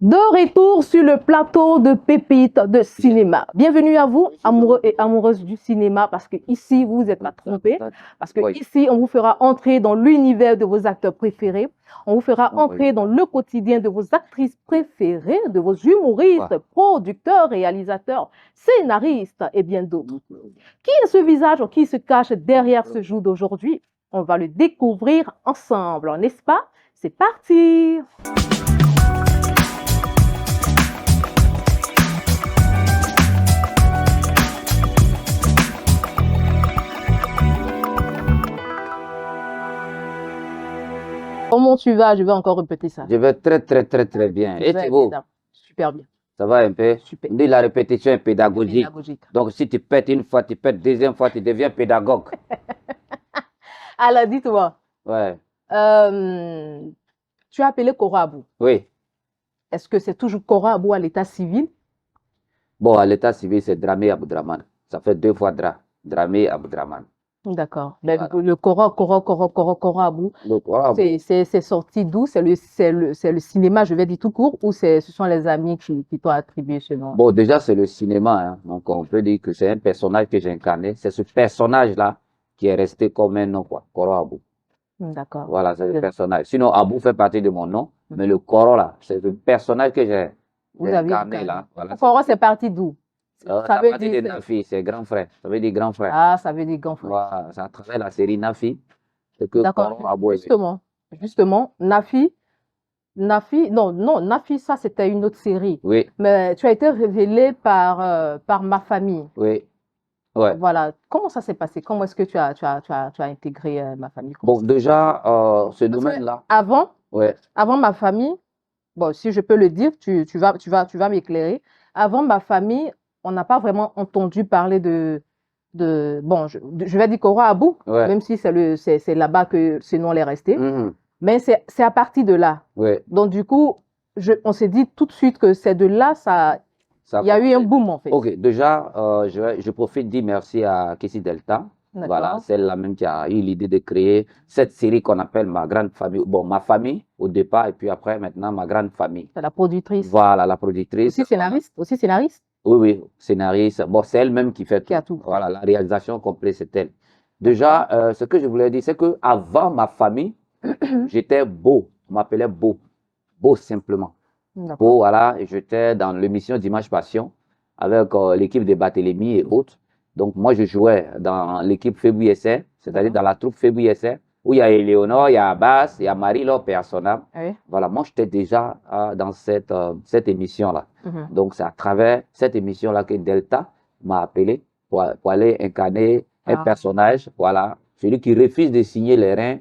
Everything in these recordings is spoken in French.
De retour sur le plateau de Pépites de cinéma. Bienvenue à vous, amoureux et amoureuses du cinéma, parce que ici, vous n'êtes pas trompés. Parce que ici, on vous fera entrer dans l'univers de vos acteurs préférés. On vous fera entrer dans le quotidien de vos actrices préférées, de vos humoristes, producteurs, réalisateurs, scénaristes et bien d'autres. Qui est ce visage qui se cache derrière ce jour d'aujourd'hui? On va le découvrir ensemble, n'est-ce pas? C'est parti! Comment tu vas? Je vais encore répéter ça. Je vais très bien. Et Thibaut, super bien. ça va un peu? Super. On dit la répétition est pédagogique. Pédagogique. Donc si tu pètes une fois, tu pètes deuxième fois, tu deviens pédagogue. Alors, dis-toi. Ouais. Tu as appelé Kora Abou. Oui. Est-ce que c'est toujours Kora Abou à l'état civil? Bon, à l'état civil, c'est Dramé Aboudraman. Ça fait 2 fois Dramé Aboudraman. D'accord. Voilà. Le Kora Abou, c'est sorti d'où? C'est le cinéma, je vais dire tout court, ou ce sont les amis qui t'ont attribué ce nom? Bon, déjà, c'est le cinéma. Hein. Donc, on peut dire que c'est un personnage que j'ai incarné. C'est ce personnage-là qui est resté comme un nom, quoi. Kora Abou. D'accord. Voilà, c'est le personnage. Sinon, Abou fait partie de mon nom, mais le Koro, là, c'est le personnage que j'ai incarné, là. Voilà. Koro, c'est parti d'où? Ça veut dire Nafi, c'est grand frère. Ça veut dire grand frère. Ah, ça veut dire grand frère. Voilà, ça travers la série Nafi. D'accord. Justement, Nafi, Nafi, ça c'était une autre série. Oui. Mais tu as été révélé par Ma Famille. Oui. Ouais. Voilà. Comment ça s'est passé? Comment est-ce que tu as intégré Ma Famille? Bon, déjà, ce domaine-là. Avant, ouais. Avant Ma Famille, bon, si je peux le dire, tu vas m'éclairer. Avant Ma Famille, on n'a pas vraiment entendu parler bon, je vais dire Kora Abou, même si c'est là-bas que ce nom est resté. Mais c'est à partir de là. Ouais. Donc, du coup, on s'est dit tout de suite que c'est de là, il y a eu un boom, en fait. Ok, déjà, je profite de dire merci à Kessie Delta. Voilà, celle-là même qui a eu l'idée de créer cette série qu'on appelle Ma Grande Famille. Bon, Ma Famille au départ, et puis après, maintenant, Ma Grande Famille. C'est la productrice. Voilà, la productrice. Aussi scénariste? Oui, scénariste. Bon, c'est elle-même qui fait tout. Voilà, la réalisation complète, c'est elle. Déjà, ce que je voulais dire, c'est qu'avant Ma Famille, j'étais Beau. On m'appelait Beau. Beau, simplement. Beau, voilà, et j'étais dans l'émission Dimanche Passion avec l'équipe de Barthélemy et autres. Donc, moi, je jouais dans l'équipe Fébou SR, c'est-à-dire dans la troupe Fébou SR, où il y a Éléonore, il y a Abbas, il y a Marie-Laure Persona. Oui. Voilà, moi, j'étais déjà dans cette émission-là. Donc, c'est à travers cette émission-là que Delta m'a appelé pour aller incarner un personnage, voilà, celui qui refuse de signer les reins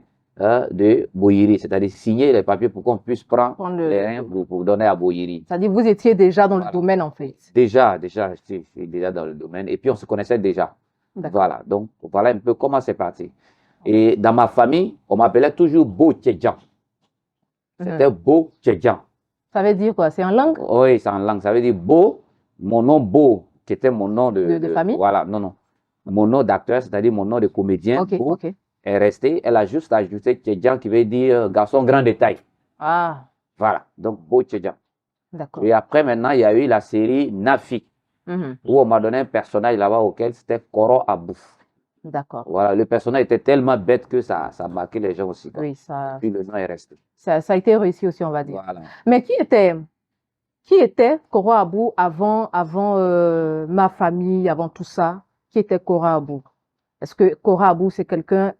de Boyiri, c'est-à-dire signer les papiers pour qu'on puisse prendre les reins pour donner à Boyiri. C'est-à-dire vous étiez déjà dans le domaine, en fait. Déjà, j'étais déjà dans le domaine et puis on se connaissait déjà. Voilà, donc voilà un peu comment c'est parti. Et dans ma famille, on m'appelait toujours Beau Tchedjan. C'était Beau Tchedjan. Ça veut dire quoi? C'est en langue? Oui, c'est en langue. Ça veut dire Beau, mon nom Beau, qui était mon nom de famille? Voilà, non. Mon nom d'acteur, c'est-à-dire mon nom de comédien. Beau, est resté. Elle a juste ajouté Tchedjan qui veut dire garçon grand de taille. Ah. Voilà, donc Beau Tchedjan. D'accord. Et après, maintenant, il y a eu la série Nafi, où on m'a donné un personnage là-bas auquel c'était Koro Abou. D'accord. Voilà, le personnage était tellement bête que ça marquait les gens aussi. Oui, ça. Puis le nom est resté. Ça a été réussi aussi, on va dire. Voilà. Mais qui était Koro Abou avant Ma Famille, avant tout ça? Qui était Koro Abou? Est-ce que Kora Abou, c'est quelqu'un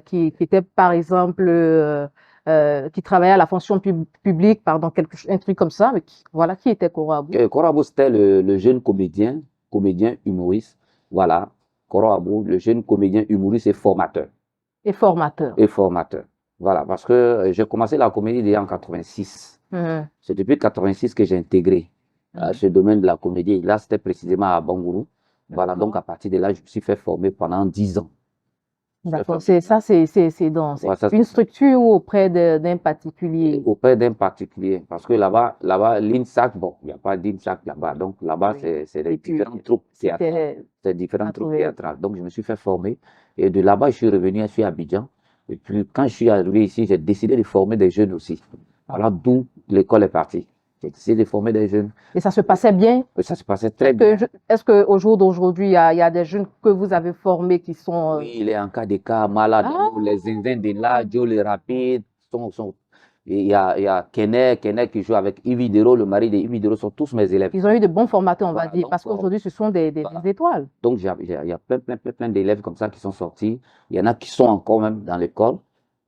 qui était, par exemple, qui travaillait à la fonction publique, pardon, un truc comme ça, mais voilà, qui était Kora Abou? Kora Abou, c'était le jeune comédien humoriste. Voilà, Kora Abou, le jeune comédien humoriste et formateur. Et formateur. Et formateur. Voilà, parce que j'ai commencé la comédie déjà en 86. C'est depuis 86 que j'ai intégré ce domaine de la comédie. Là, c'était précisément à Bangourou. Voilà, donc à partir de là, je me suis fait former pendant 10 ans. D'accord, c'est une structure ou auprès d'un particulier? Auprès d'un particulier, parce que là-bas, l'INSAC, bon, il n'y a pas d'INSAC là-bas, donc là-bas, c'est des différentes troupes théâtrales. C'est différentes troupes théâtrales. Donc je me suis fait former, et de là-bas, je suis revenu à Abidjan, et puis quand je suis arrivé ici, j'ai décidé de former des jeunes aussi. Voilà d'où l'école est partie. J'ai essayé de former des jeunes. Et ça se passait bien? Ça se passait très bien. Est-ce qu'au jour d'aujourd'hui, il y a des jeunes que vous avez formés qui sont... Oui, il est en cas de cas malades. Les Indiens de là, Joe les Rapides, il y a Kenneth qui joue avec Yves Dero, le mari de Yves Dero, sont tous mes élèves. Ils ont eu de bons formateurs, on va dire, parce qu'aujourd'hui, ce sont des étoiles. Donc, il y a plein d'élèves comme ça qui sont sortis. Il y en a qui sont encore même dans l'école,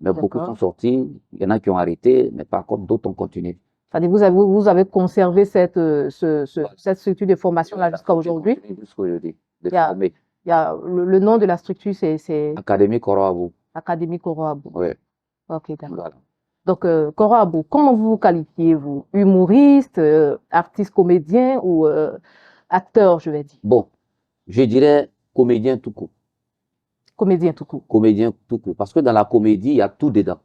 mais beaucoup sont sortis. Il y en a qui ont arrêté, mais par contre, d'autres ont continué. C'est-à-dire vous avez conservé cette structure de formation-là jusqu'à aujourd'hui. Jusqu'à aujourd'hui. Le nom de la structure, c'est Académie Koro Abou. Académie Koro Abou. Oui. Ok, d'accord. Voilà. Donc, Koro Abou, comment vous vous qualifiez, vous? Humoriste, artiste, comédien ou acteur, je vais dire? Bon, je dirais comédien tout court. Comédien tout court. Comédien tout court. Parce que dans la comédie, il y a tout dedans.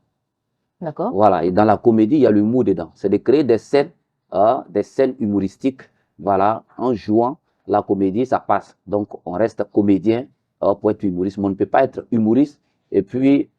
D'accord. Voilà. Et dans la comédie, il y a l'humour dedans. C'est de créer des scènes humoristiques. Voilà. En jouant la comédie, ça passe. Donc, on reste comédien pour être humoriste. Mais on ne peut pas être humoriste. Et puis,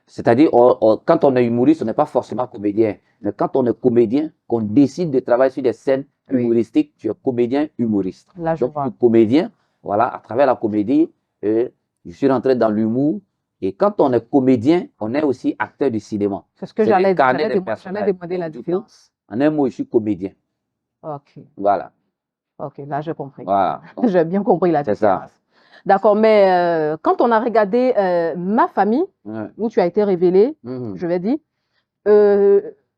c'est-à-dire, quand on est humoriste, on n'est pas forcément comédien. Mais quand on est comédien, qu'on décide de travailler sur des scènes humoristiques, tu es comédien humoriste. Là, je Donc, vois. tu es comédien, voilà, à travers la comédie, je suis rentré dans l'humour. Et quand on est comédien, on est aussi acteur du cinéma. C'est ce que j'allais demander la différence. En un mot, je suis comédien. Ok. Voilà. Ok, là, j'ai compris. Voilà. J'ai bien compris la différence. C'est ça. D'accord, mais quand on a regardé Ma famille, où tu as été révélé, je vais dire,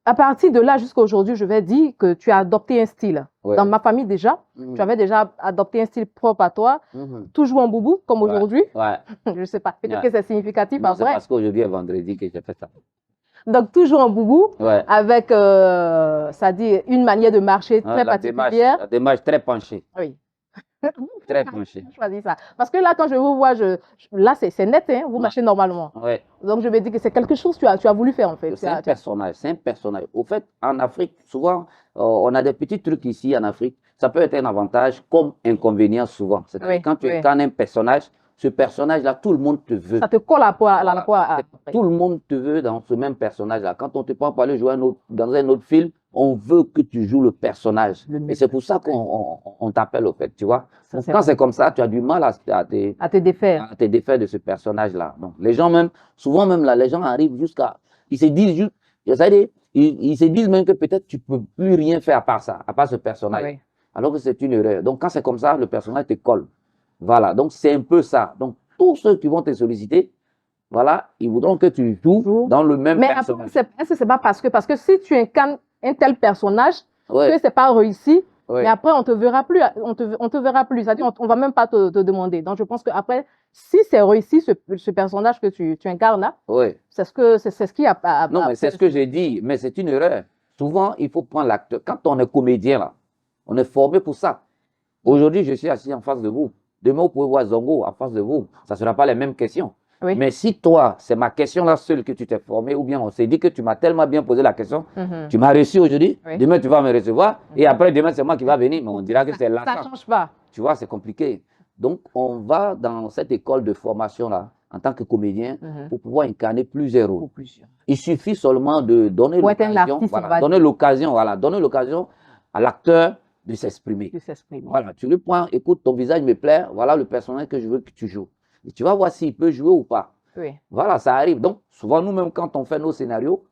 à partir de là jusqu'à aujourd'hui, je vais dire que tu as adopté un style. Dans Ma famille déjà, tu avais déjà adopté un style propre à toi, toujours en boubou, comme aujourd'hui. Je ne sais pas, peut-être que c'est significatif après. C'est parce qu'aujourd'hui est vendredi que j'ai fait ça. Donc, toujours en boubou, avec, ça dit, une manière de marcher très particulière. La démarche très penchée. Oui. Très penché. Choisis ça. Parce que là, quand je vous vois, là, c'est net, hein, vous marchez normalement. Donc, je me dis que c'est quelque chose que tu as voulu faire, en fait. C'est un personnage. Au fait, en Afrique, souvent, on a des petits trucs ici en Afrique. Ça peut être un avantage comme inconvénient souvent. C'est-à-dire quand tu incarnes un personnage, ce personnage-là, tout le monde te veut. Ça te colle à quoi Tout le monde te veut dans ce même personnage-là. Quand on te prend pour aller jouer dans un autre film, on veut que tu joues le personnage. Et c'est pour ça qu'on t'appelle, au fait, tu vois. Donc, quand c'est comme ça, tu as du mal à te défaire. À te défaire de ce personnage-là. Donc, les gens même, souvent même là, les gens arrivent jusqu'à, ils se disent juste, ils se disent même que peut-être tu peux plus rien faire à part ça, à part ce personnage. Alors que c'est une erreur. Donc, quand c'est comme ça, le personnage te colle. Voilà. Donc, c'est un peu ça. Donc, tous ceux qui vont te solliciter, voilà, ils voudront que tu joues dans le même personnage. Mais est-ce que c'est pas parce que si tu incarnes un tel personnage, que c'est pas réussi, mais après on te verra plus, on te verra plus. C'est-à-dire on va même pas te demander. Donc je pense que après, si c'est réussi ce personnage que tu incarnes là, c'est ce qui a. Non, mais c'est ce que j'ai dit, mais c'est une erreur. Souvent, il faut prendre l'acteur. Quand on est comédien là, on est formé pour ça. Aujourd'hui, je suis assis en face de vous. Demain, vous pouvez voir Zongo en face de vous. Ça ne sera pas les mêmes questions. Mais si toi, c'est ma question là seule que tu t'es formé, ou bien on s'est dit que tu m'as tellement bien posé la question, tu m'as reçu aujourd'hui, demain tu vas me recevoir, et après demain c'est moi qui va venir, mais on dira que c'est là. Ça ne change pas. Tu vois, c'est compliqué. Donc on va dans cette école de formation là, en tant que comédien, pour pouvoir incarner plusieurs rôles. Il suffit seulement de donner l'occasion, donner l'occasion à l'acteur de s'exprimer. Voilà, tu lui prends, écoute, ton visage me plaît, voilà le personnage que je veux que tu joues. Et tu vas voir s'il peut jouer ou pas. Voilà, ça arrive. Donc, souvent, nous-mêmes, quand on fait nos scénarios,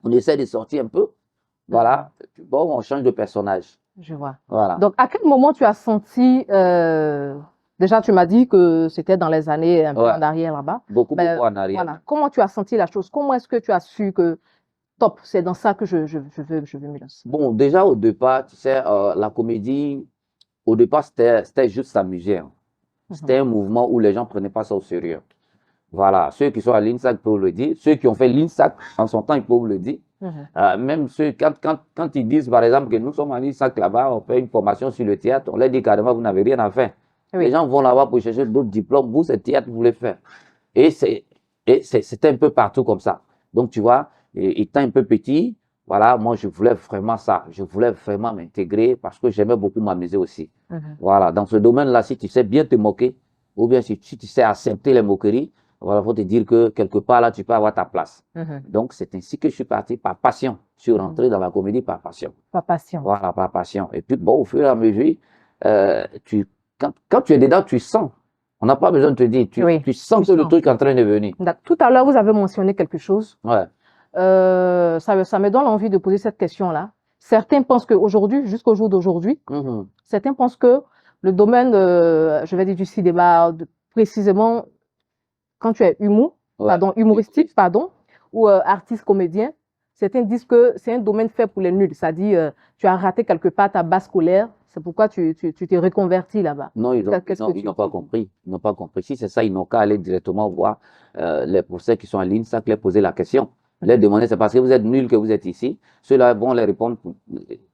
on essaie de sortir un peu. Voilà. Bon, on change de personnage. Je vois. Voilà. Donc, à quel moment tu as senti... déjà, tu m'as dit que c'était dans les années un peu en arrière là-bas. Beaucoup en arrière. Voilà. Comment tu as senti la chose? Comment est-ce que tu as su que, top, c'est dans ça que je veux me lancer? Bon, déjà, au départ, tu sais, la comédie, au départ, c'était juste s'amuser. C'était un mouvement où les gens ne prenaient pas ça au sérieux. Voilà, ceux qui sont à l'INSAC peuvent le dire. Ceux qui ont fait l'INSAC en son temps, ils peuvent le dire. Même ceux, quand ils disent, par exemple, que nous sommes à l'INSAC là-bas, on fait une formation sur le théâtre, on leur dit carrément, vous n'avez rien à faire. Les gens vont là-bas pour chercher d'autres diplômes. Vous, c'est théâtre, vous voulez faire. Et c'était un peu partout comme ça. Donc, tu vois, étant un peu petit, voilà, moi, je voulais vraiment ça. Je voulais vraiment m'intégrer parce que j'aimais beaucoup m'amuser aussi. Voilà, dans ce domaine-là, si tu sais bien te moquer, ou bien si tu sais accepter les moqueries, Voilà, faut te dire que quelque part là, tu peux avoir ta place. Donc, c'est ainsi que je suis parti par passion. Je suis rentré dans la comédie par passion. Par passion. Voilà, par passion. Et puis, bon, au fur et à mesure, quand tu es dedans, tu sens. On n'a pas besoin de te dire. Tu sens que le truc est en train de venir. Tout à l'heure, vous avez mentionné quelque chose. Ouais. Ça me donne envie de poser cette question-là. Certains pensent qu'aujourd'hui, jusqu'au jour d'aujourd'hui, certains pensent que le domaine, je vais dire du cinéma, précisément quand tu es humoristique, ou artiste comédien, certains disent que c'est un domaine fait pour les nuls. C'est-à-dire, tu as raté quelque part ta base scolaire, c'est pourquoi tu t'es reconverti là-bas. Non, ils n'ont pas compris. Ils n'ont pas compris. Si c'est ça, ils n'ont qu'à aller directement voir les professeurs qui sont en ligne, ça leur poser la question. Leur demander, c'est parce que vous êtes nuls que vous êtes ici. Ceux-là vont leur répondre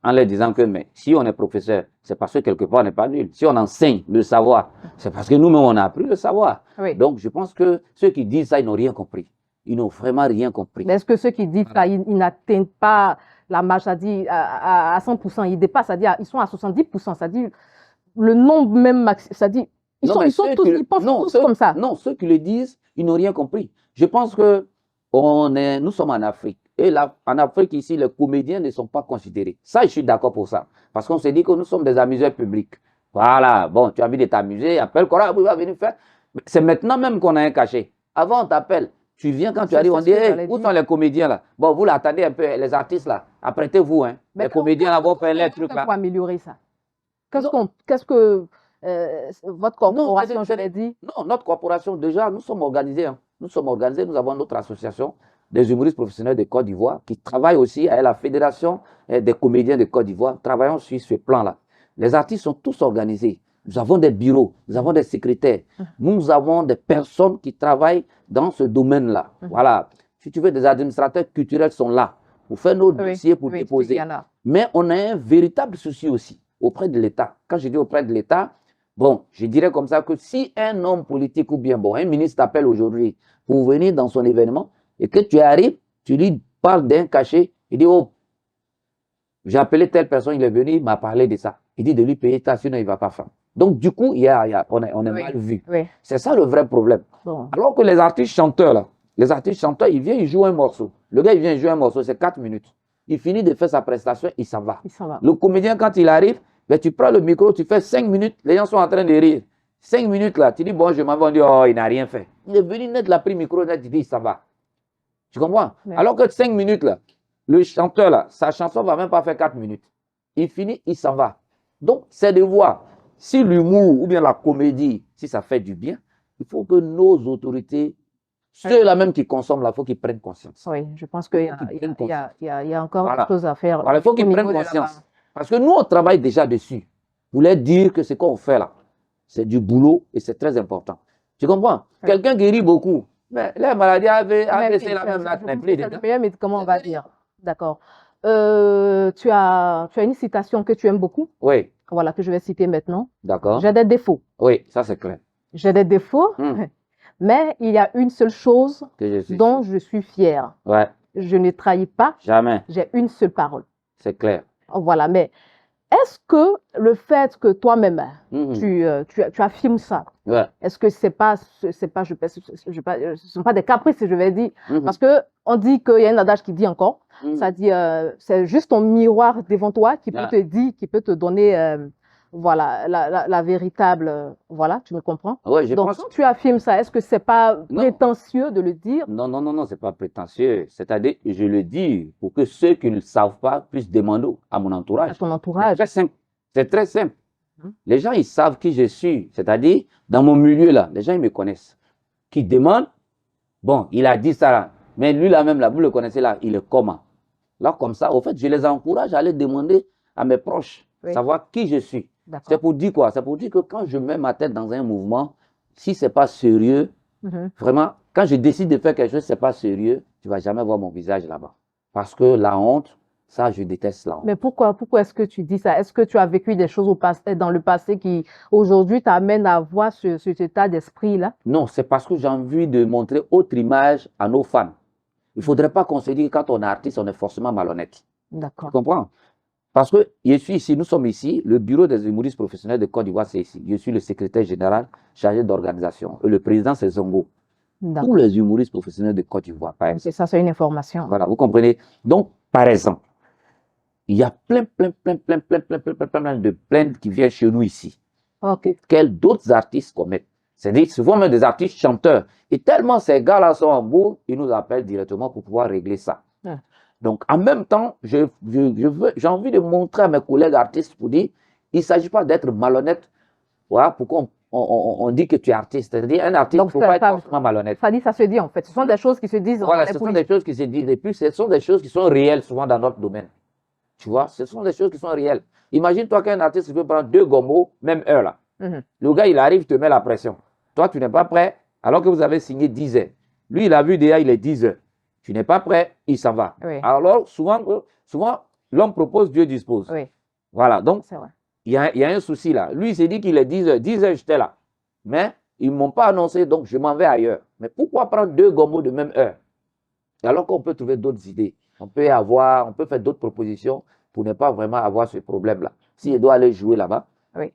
en leur disant que, mais si on est professeur, c'est parce que quelque part on n'est pas nul. Si on enseigne le savoir, c'est parce que nous-mêmes on a appris le savoir. Oui. Donc je pense que ceux qui disent ça, ils n'ont rien compris. Ils n'ont vraiment rien compris. Mais est-ce que ceux qui disent ça, ils n'atteignent pas la marge, c'est-à-dire à 100%, ils dépassent, c'est-à-dire ils sont à 70%, c'est-à-dire le nombre même maximum, c'est-à dire ils pensent tous comme ça. Non, ceux qui le disent, ils n'ont rien compris. Je pense que nous sommes en Afrique. Et là, en Afrique, ici, les comédiens ne sont pas considérés. Ça, je suis d'accord pour ça. Parce qu'on se dit que nous sommes des amuseurs publics. Voilà, bon, tu as envie de t'amuser, appelle Cora, il va venir faire. C'est maintenant même qu'on a un cachet. Avant, on t'appelle. Tu viens quand tu arrives, on dit, hey, où sont les comédiens là? Bon, vous l'attendez un peu, les artistes là. Apprêtez-vous, hein. Les comédiens là vont faire les trucs là. Pour améliorer ça? Qu'est-ce que votre corporation, je l'ai dit? Non, notre corporation, déjà, nous sommes organisés. Hein. Nous sommes organisés, nous avons notre association des humoristes professionnels de Côte d'Ivoire qui travaille aussi avec la Fédération des comédiens de Côte d'Ivoire. Travaillons sur ce plan-là. Les artistes sont tous organisés. Nous avons des bureaux, nous avons des secrétaires, nous avons des personnes qui travaillent dans ce domaine-là. Voilà. Si tu veux, des administrateurs culturels sont là pour faire nos dossiers, pour déposer. Mais on a un véritable souci aussi auprès de l'État. Quand je dis auprès de l'État, bon, je dirais comme ça que si un homme politique ou bien bon, un ministre t'appelle aujourd'hui pour venir dans son événement et que tu arrives, tu lui parles d'un cachet, il dit, oh, j'ai appelé telle personne, il est venu, il m'a parlé de ça. Il dit de lui payer ça, sinon il ne va pas faire. Donc, du coup, on est mal vu. C'est ça le vrai problème. Bon. Alors que les artistes chanteurs, là, ils viennent, ils jouent un morceau. Le gars, il vient jouer un morceau, c'est 4 minutes. Il finit de faire sa prestation, il s'en va. Le comédien, quand il arrive, ben, tu prends le micro, tu fais 5 minutes, les gens sont en train de rire. 5 minutes là, tu dis, bon, je m'en vais, on dit, oh, il n'a rien fait. Il est venu net, il a pris le micro, net, il dit, ça va. Tu comprends? Alors que 5 minutes là, le chanteur là, sa chanson ne va même pas faire 4 minutes. Il finit, il s'en va. Donc, c'est de voir. Si l'humour ou bien la comédie, si ça fait du bien, il faut que nos autorités, ceux-là même qui consomment, il faut qu'ils prennent conscience. Oui, je pense qu'il y a encore des choses à faire. Voilà, il faut qu'ils prennent conscience. Parce que nous, on travaille déjà dessus. Vous voulez dire que ce qu'on fait là, c'est du boulot et c'est très important. Tu comprends? Quelqu'un qui rit beaucoup, mais la maladie c'est la même, c'est le meilleur médicament, on va dire. D'accord. Tu as une citation que tu aimes beaucoup. Oui. Voilà, que je vais citer maintenant. D'accord. J'ai des défauts. Oui, ça c'est clair. J'ai des défauts, mais il y a une seule chose dont je suis fière. Ouais. Je ne trahis pas. Jamais. J'ai une seule parole. C'est clair. Voilà, mais est-ce que le fait que toi-même, tu affirmes ça, est-ce que ce ne sont pas des caprices, je vais dire, parce qu'on dit qu'il y a un adage qui dit encore, ça dit, c'est juste ton miroir devant toi qui peut te dire, qui peut te donner, voilà, la véritable, voilà, tu me comprends? Ouais, Donc, quand tu affirmes ça, est-ce que c'est pas prétentieux de le dire? Non, c'est pas prétentieux. C'est-à-dire, je le dis pour que ceux qui ne le savent pas puissent demander à mon entourage. À ton entourage. C'est très simple. C'est très simple. Les gens, ils savent qui je suis. C'est-à-dire, dans mon milieu là, les gens, ils me connaissent. Qui demandent, bon, il a dit ça là, mais lui là même là, vous le connaissez là, il est comment? Là, comme ça, au fait, je les encourage à aller demander à mes proches, savoir qui je suis. C'est pour dire quoi? C'est pour dire que quand je mets ma tête dans un mouvement, si ce n'est pas sérieux, vraiment, quand je décide de faire quelque chose, ce n'est pas sérieux, tu ne vas jamais voir mon visage là-bas. Parce que la honte, ça, je déteste la honte. Mais pourquoi est-ce que tu dis ça? Est-ce que tu as vécu des choses dans le passé qui, aujourd'hui, t'amènent à avoir cet état d'esprit-là? Non, c'est parce que j'ai envie de montrer autre image à nos fans. Il ne faudrait pas qu'on se dise que quand on est artiste, on est forcément malhonnête. D'accord. Tu comprends? Parce que je suis ici, nous sommes ici, le bureau des humoristes professionnels de Côte d'Ivoire, c'est ici. Je suis le secrétaire général chargé d'organisation. Et le président, c'est Zongo. Tous les humoristes professionnels de Côte d'Ivoire, par exemple. Ça, c'est une information. Voilà, vous comprenez? Donc, par exemple, il y a plein de plaintes qui viennent chez nous ici. Quels d'autres artistes commettent. C'est-à-dire, souvent même des artistes chanteurs. Et tellement ces gars-là sont en bourre, ils nous appellent directement pour pouvoir régler ça. Donc, en même temps, j'ai envie de montrer à mes collègues artistes pour dire, il ne s'agit pas d'être malhonnête. Voilà pourquoi on dit que tu es artiste. C'est-à-dire, un artiste ne faut pas être forcément malhonnête. Ça se dit en fait. Ce sont des choses qui se disent. Voilà, ce sont des choses qui se disent. Et puis, ce sont des choses qui sont réelles souvent dans notre domaine. Tu vois, ce sont des choses qui sont réelles. Imagine-toi qu'un artiste peut prendre 2 gomos, même heure là. Le gars, il arrive, te met la pression. Toi, tu n'es pas prêt, alors que vous avez signé 10 heures. Lui, il a vu déjà, il est 10 heures. Tu n'es pas prêt, il s'en va. Alors, souvent l'homme propose, Dieu dispose. Voilà, donc, il y a un souci là. Lui, il s'est dit qu'il est 10 heures. 10 heures, j'étais là. Mais ils ne m'ont pas annoncé, donc je m'en vais ailleurs. Mais pourquoi prendre 2 gomos de même heure? Alors qu'on peut trouver d'autres idées. On peut faire d'autres propositions pour ne pas vraiment avoir ce problème-là. Si je dois aller jouer là-bas,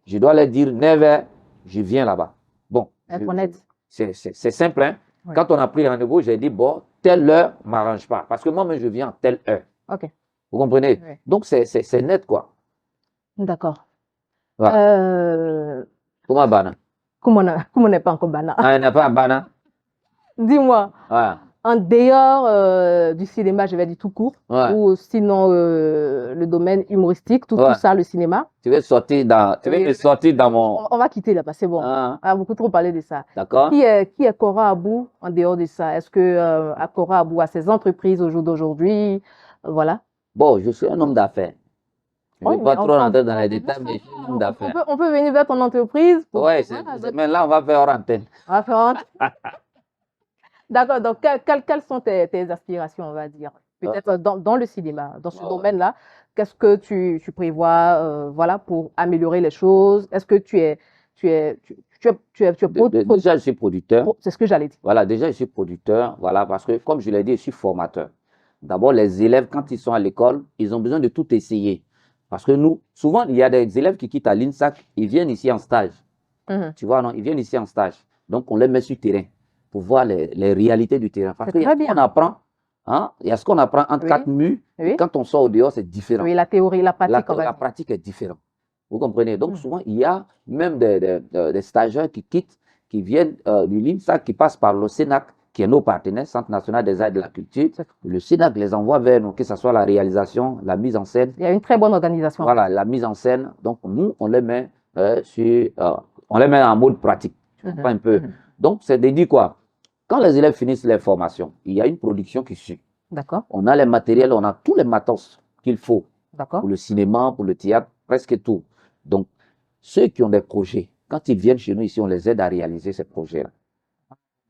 je dois leur dire 9 heures, je viens là-bas. Bon, c'est simple. Hein? Quand on a pris rendez-vous, j'ai dit, bon, telle heure ne m'arrange pas. Parce que moi-même, je viens en telle heure. Vous comprenez? Donc, c'est net, quoi. D'accord. Voilà. Comment Bana? Comment n'est pas encore Bana? Ah, il n'est pas Bana? Dis-moi. En dehors du cinéma, je vais dire tout court, ou sinon le domaine humoristique, tout ça, le cinéma. Tu veux sortir dans mon... On va quitter là-bas, c'est bon. On a beaucoup trop parlé de ça. D'accord. Qui est Cora Abou en dehors de ça? Est-ce que Cora Abou a ses entreprises au jour d'aujourd'hui? Voilà. Bon, je suis un homme d'affaires. Je ne vais pas trop rentrer dans les détails, mais je suis un homme d'affaires. On peut venir vers ton entreprise. Oui, mais là, on va faire hors antenne. On va faire hors antenne. D'accord, donc quelles sont tes aspirations, on va dire? Peut-être dans le cinéma, dans ce domaine-là, qu'est-ce que tu prévois voilà, pour améliorer les choses? Est-ce que tu es déjà, je suis producteur. C'est ce que j'allais dire. Voilà, déjà, je suis producteur, voilà, parce que, comme je l'ai dit, je suis formateur. D'abord, les élèves, quand ils sont à l'école, ils ont besoin de tout essayer. Parce que nous, souvent, il y a des élèves qui quittent à l'INSAC, ils viennent ici en stage. Tu vois, non, ils viennent ici en stage. Donc, on les met sur le terrain pour voir les réalités du terrain. Parce qu'il y a ce qu'on apprend, hein, il y a ce qu'on apprend entre 4 murs, et quand on sort au dehors, c'est différent. Oui, la théorie, la pratique. La pratique est différente. Vous comprenez? Donc, souvent, il y a même des stagiaires qui quittent, qui viennent du LINSAC, qui passent par le CENAC, qui est nos partenaires, Centre national des arts et de la culture. Le CENAC les envoie vers nous, que ce soit la réalisation, la mise en scène. Il y a une très bonne organisation. Voilà, la mise en scène. Donc, nous, on les met, on les met en mode pratique. Tu comprends un peu? Donc, c'est de dire quoi? Quand les élèves finissent les formations, il y a une production qui suit. D'accord. On a les matériels, on a tous les matos qu'il faut. D'accord. Pour le cinéma, pour le théâtre, presque tout. Donc, ceux qui ont des projets, quand ils viennent chez nous ici, on les aide à réaliser ces projets-là.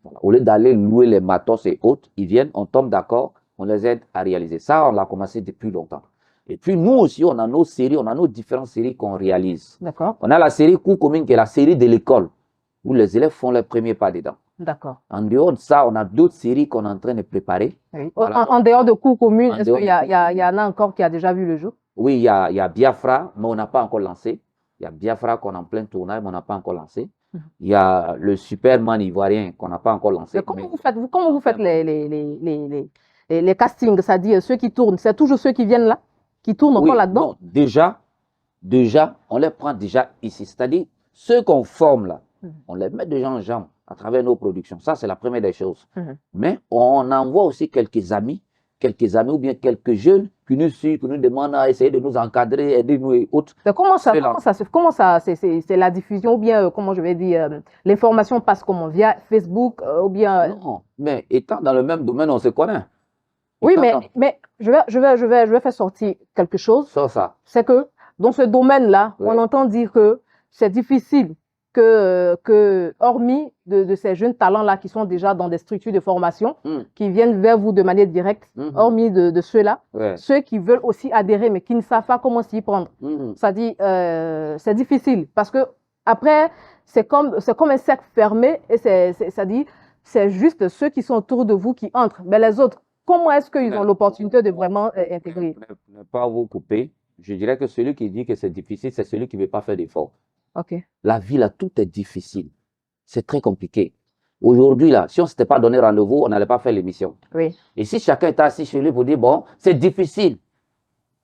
Voilà. Au lieu d'aller louer les matos et autres, ils viennent, on tombe d'accord, on les aide à réaliser. Ça, on l'a commencé depuis longtemps. Et puis, nous aussi, on a nos séries, on a nos différentes séries qu'on réalise. D'accord. On a la série Cours commune, qui est la série de l'école, où les élèves font les premiers pas dedans. D'accord. En dehors de ça, on a d'autres séries qu'on est en train de préparer. Oui. Voilà. En dehors de Cours communes, est-ce qu'il y en a encore qui a déjà vu le jour? Oui, il y a Biafra, mais on n'a pas encore lancé. Il y a Biafra qu'on est en plein tournage, mais on n'a pas encore lancé. Il y a le Superman ivoirien qu'on n'a pas encore lancé. Comment vous faites les castings, c'est-à-dire ceux qui tournent? C'est toujours ceux qui viennent là, qui tournent encore là-dedans? Déjà, on les prend déjà ici. C'est-à-dire, ceux qu'on forme là, on les met déjà en jambes à travers nos productions. Ça, c'est la première des choses. Mais on envoie aussi quelques amis ou bien quelques jeunes qui nous suivent, qui nous demandent à essayer de nous encadrer, aider nous et autres. Comment ça c'est la diffusion ou bien, comment je vais dire, l'information passe comment? Via Facebook ou bien... Non, mais étant dans le même domaine, on se connaît. Oui, mais je vais faire sortir quelque chose. Ça. C'est que dans ce domaine-là, on entend dire que c'est difficile que hormis de ces jeunes talents-là qui sont déjà dans des structures de formation, qui viennent vers vous de manière directe, hormis de ceux-là, ceux qui veulent aussi adhérer mais qui ne savent pas comment s'y prendre. Ça dit, c'est difficile parce que après, c'est comme un cercle fermé et ça dit, c'est juste ceux qui sont autour de vous qui entrent. Mais les autres, comment est-ce qu'ils ont l'opportunité de vraiment intégrer? Ne pas vous couper. Je dirais que celui qui dit que c'est difficile, c'est celui qui ne veut pas faire d'efforts. Okay. La vie, là, tout est difficile. C'est très compliqué. Aujourd'hui, là, si on ne s'était pas donné rendez-vous, on n'allait pas faire l'émission. Oui. Et si chacun était assis chez lui pour dire, bon, c'est difficile,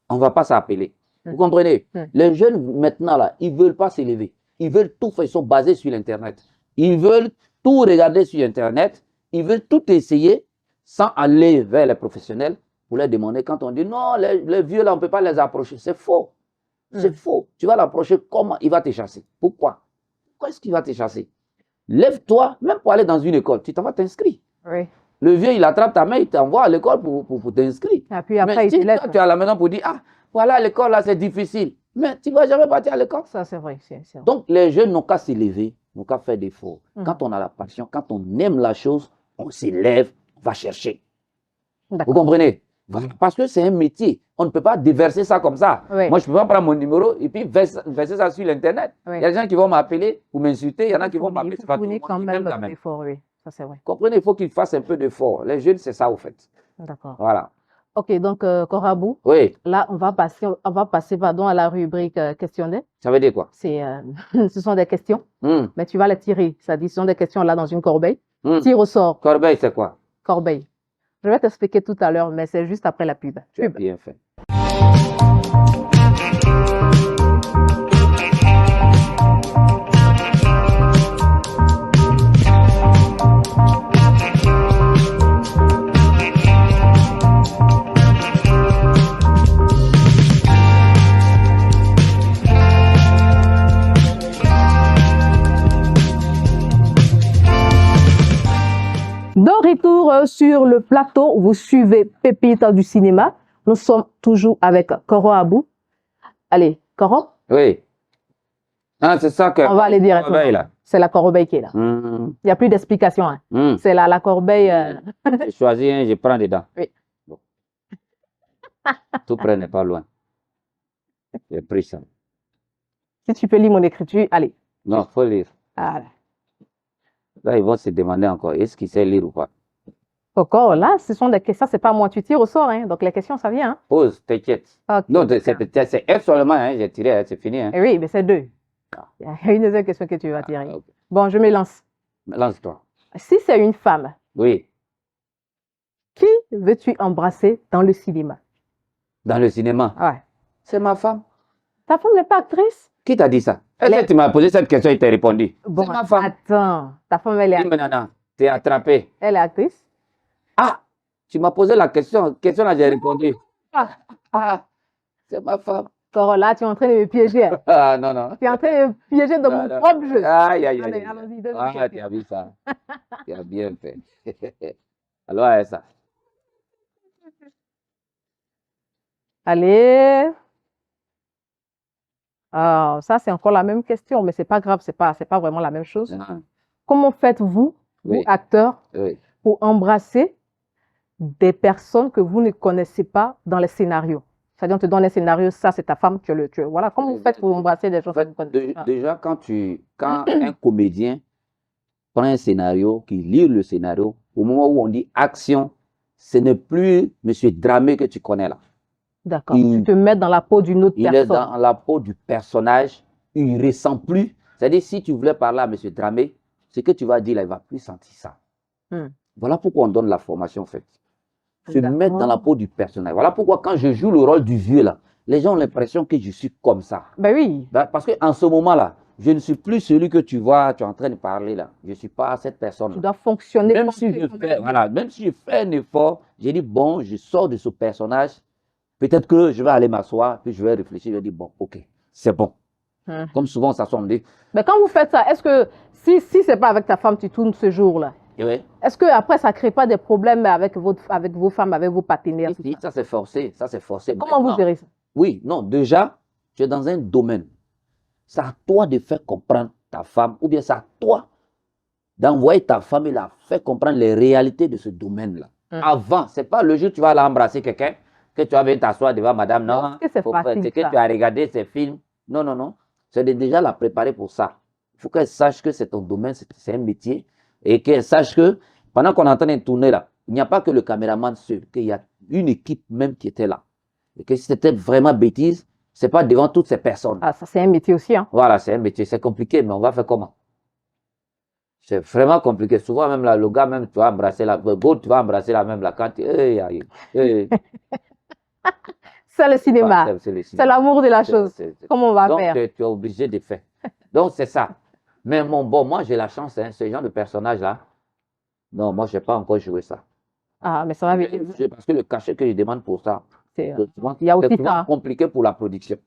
on ne va pas s'appeler. Vous comprenez? Les jeunes, maintenant, là, ils ne veulent pas s'élever. Ils veulent tout faire, ils sont basés sur l'Internet. Ils veulent tout regarder sur Internet. Ils veulent tout essayer sans aller vers les professionnels pour leur demander. Quand on dit, non, les vieux, là, on ne peut pas les approcher. C'est faux. C'est faux. Tu vas l'approcher comment? Il va te chasser. Pourquoi? Pourquoi est-ce qu'il va te chasser? Lève-toi, même pour aller dans une école, tu t'en vas t'inscrire. Oui. Le vieux, il attrape ta main, il t'envoie à l'école pour t'inscrire. Et puis après, mais si toi, tu es à la maison pour dire, ah, voilà, l'école, là, c'est difficile. Mais tu ne vas jamais partir à l'école. Ça, c'est vrai, c'est vrai. Donc, les jeunes n'ont qu'à s'élever, n'ont qu'à faire d'efforts. Quand on a la passion, quand on aime la chose, on s'élève, on va chercher. Vous comprenez? Voilà. Parce que c'est un métier. On ne peut pas déverser ça comme ça. Oui. Moi, je ne peux pas prendre mon numéro et puis verser ça sur l'Internet. Oui. Il y a des gens qui vont m'appeler pour m'insulter. Il y en a qui vont m'appeler. Il faut quand même un peu d'effort, oui. Ça, c'est vrai. Comprenez, il faut qu'ils fassent un peu d'effort. Les jeunes, c'est ça, au fait. D'accord. Voilà. Ok, donc, Korabou, oui. Là, on va passer pardon, à la rubrique questionnaire. Ça veut dire quoi? Ce sont des questions, mais tu vas les tirer. Ça dit, ce sont des questions là dans une corbeille. Tire au sort. Corbeille, c'est quoi? Corbeille. Je vais t'expliquer tout à l'heure, mais c'est juste après la pub. Tu as bien fait. De retour sur le plateau, vous suivez Pépite du cinéma. Nous sommes toujours avec Koro Abou. Allez, Koro? Oui. Ah, c'est ça que... On va aller directement. C'est la corbeille qui est là. Il n'y a plus d'explication. Hein. C'est la corbeille... J'ai choisi un, je prends dedans. Oui. Bon. Tout près n'est pas loin. J'ai pris ça. Si tu peux lire mon écriture, allez. Non, il faut lire. Voilà. Là, ils vont se demander encore, est-ce qu'il sait lire ou pas? Encore, là, ce sont des questions, c'est pas moi, tu tires au sort, hein. Donc les questions, ça vient. Hein. Pose, t'inquiète. Okay, non, c'est F seulement, hein. J'ai tiré, hein, c'est fini. Hein. Oui, mais c'est 2. Il y a une deuxième question que tu vas tirer. Okay. Bon, je me lance. Lance-toi. Si c'est une femme, oui. Qui veux-tu embrasser dans le cinéma? Dans le cinéma? Ouais. C'est ma femme. Ta femme n'est pas actrice? Qui t'a dit ça? Est-ce que tu m'as posé cette question et tu as répondu? Bon, c'est ma femme. Attends, ta femme, elle est actrice. Non, tu es attrapé. Elle est actrice? Ah, tu m'as posé la question. Question là, j'ai répondu. C'est ma femme. Là, tu es en train de me piéger. Ah, non. Tu es en train de me piéger dans mon propre jeu. Aïe. Allons-y, ah, tu as vu ça. Tu as bien fait. Alors, ça. Allez. Ça, c'est encore la même question, mais c'est pas grave, c'est pas vraiment la même chose. Comment faites-vous, vous, acteurs, pour embrasser des personnes que vous ne connaissez pas dans les scénarios? C'est-à-dire, on te donne un scénario, ça, c'est ta femme, voilà. Comment vous faites pour embrasser des gens que vous ne connaissez pas? Déjà, quand un comédien prend un scénario, qu'il lit le scénario, au moment où on dit action, ce n'est plus M. Dramé que tu connais là. D'accord. Tu te mets dans la peau d'une autre personne. Il est dans la peau du personnage. Il ne ressent plus. C'est-à-dire, si tu voulais parler à M. Dramé, ce que tu vas dire là, il ne va plus sentir ça. Voilà pourquoi on donne la formation en fait. Se mettre dans la peau du personnage. Voilà pourquoi quand je joue le rôle du vieux là, les gens ont l'impression que je suis comme ça. Ben oui. Parce qu'en ce moment-là, je ne suis plus celui que tu vois, tu es en train de parler là. Je ne suis pas cette personne. Tu dois fonctionner même si je fais un effort, j'ai dit bon, je sors de ce personnage. Peut-être que je vais aller m'asseoir, puis je vais réfléchir, je vais dire, bon, ok, c'est bon. Comme souvent, ça sonne. Mais quand vous faites ça, est-ce que, si ce n'est pas avec ta femme, tu tournes ce jour-là, est-ce qu'après, ça ne crée pas des problèmes avec vos femmes, avec vos partenaires? Oui, ça c'est forcé, Comment vous gérez ça? Oui, non, déjà, tu es dans un domaine. C'est à toi de faire comprendre ta femme, ou bien c'est à toi d'envoyer ta femme et la faire comprendre les réalités de ce domaine-là. Avant, ce n'est pas le jour où tu vas aller embrasser quelqu'un, que tu vas venir t'asseoir devant madame, non, que c'est facile, que tu as regardé ces films. Non. C'est déjà la préparer pour ça. Il faut qu'elle sache que c'est ton domaine, c'est un métier. Et qu'elle sache que pendant qu'on est en train de tourner là, il n'y a pas que le caméraman seul, qu'il y a une équipe même qui était là. Et que si c'était vraiment bêtise, ce n'est pas devant toutes ces personnes. Ah, ça c'est un métier aussi. Hein. Voilà, c'est un métier. C'est compliqué, mais on va faire comment? C'est vraiment compliqué. Souvent, même là, le gars, même, tu vas embrasser la... Go, tu vas embrasser la même, là, quand tu... Hey, aïe, hey. C'est le cinéma. C'est l'amour de la chose. Comment on va faire? Donc, tu es obligé de faire. Donc, c'est ça. Mais bon, moi, j'ai la chance, hein, ce genre de personnage-là. Non, moi, je n'ai pas encore joué ça. Ah, mais ça va venir. Parce que le cachet que je demande pour ça, il y a aussi ça. compliqué pour la production.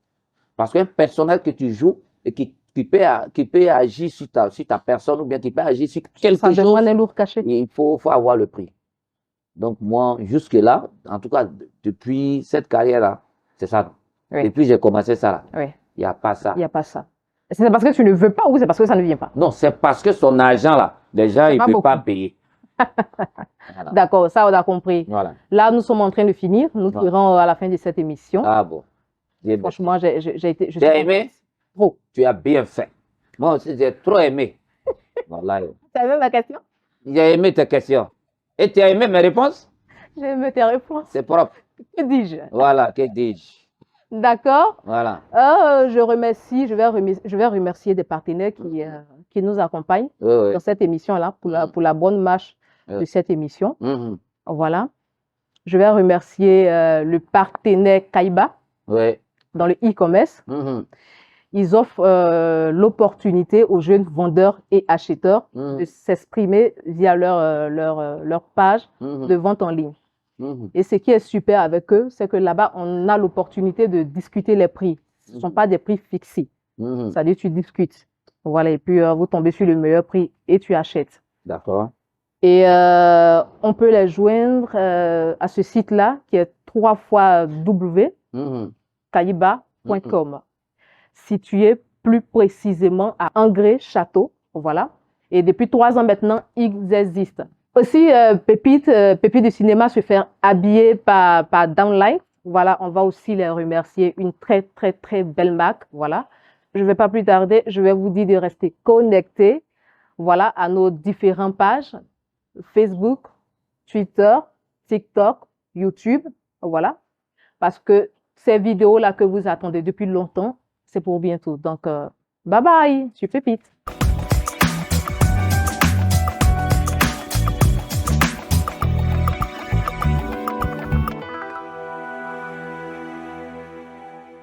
Parce qu'un personnage que tu joues et qui peut agir sur ta personne ou bien qui peut agir sur quelque chose, un lourd cachet. Il faut avoir le prix. Donc, moi, jusque-là, en tout cas, depuis cette carrière-là, c'est ça. Oui. Depuis que j'ai commencé ça, là, oui. Il n'y a pas ça. Il n'y a pas ça. C'est parce que tu ne veux pas ou c'est parce que ça ne vient pas? Non, c'est parce que son argent, là, déjà, il ne peut pas payer. Voilà. D'accord, ça, on a compris. Voilà. Là, nous sommes en train de finir. Nous serons à la fin de cette émission. Ah bon. Franchement, j'ai été... Tu as aimé? Trop. Tu as bien fait. Moi aussi, j'ai trop aimé. Voilà. Tu as aimé ma question? J'ai aimé tes questions. Et tu as aimé mes réponses? J'ai aimé tes réponses. C'est propre. Que dis-je? Voilà, que dis-je? D'accord. Voilà. Je vais remercier des partenaires qui nous accompagnent dans cette émission-là pour la bonne marche de cette émission. Voilà. Je vais remercier le partenaire Kaiba dans le e-commerce. Ils offrent l'opportunité aux jeunes vendeurs et acheteurs de s'exprimer via leur page de vente en ligne. Et ce qui est super avec eux, c'est que là-bas, on a l'opportunité de discuter les prix. Ce ne sont pas des prix fixés. C'est-à-dire, tu discutes. Voilà, et puis vous tombez sur le meilleur prix et tu achètes. D'accord. Et on peut les joindre à ce site-là qui est www.kaiba.com. Situé plus précisément à Angré-Château. Voilà. Et depuis 3 ans maintenant, ils existent. Aussi, Pépite du cinéma se fait habiller par Downline. Voilà, on va aussi les remercier. Une très, très, très belle marque. Voilà. Je ne vais pas plus tarder. Je vais vous dire de rester connectés. Voilà, à nos différentes pages. Facebook, Twitter, TikTok, YouTube. Voilà. Parce que ces vidéos-là que vous attendez depuis longtemps, c'est pour bientôt. Donc, bye bye. Je suis Pépite.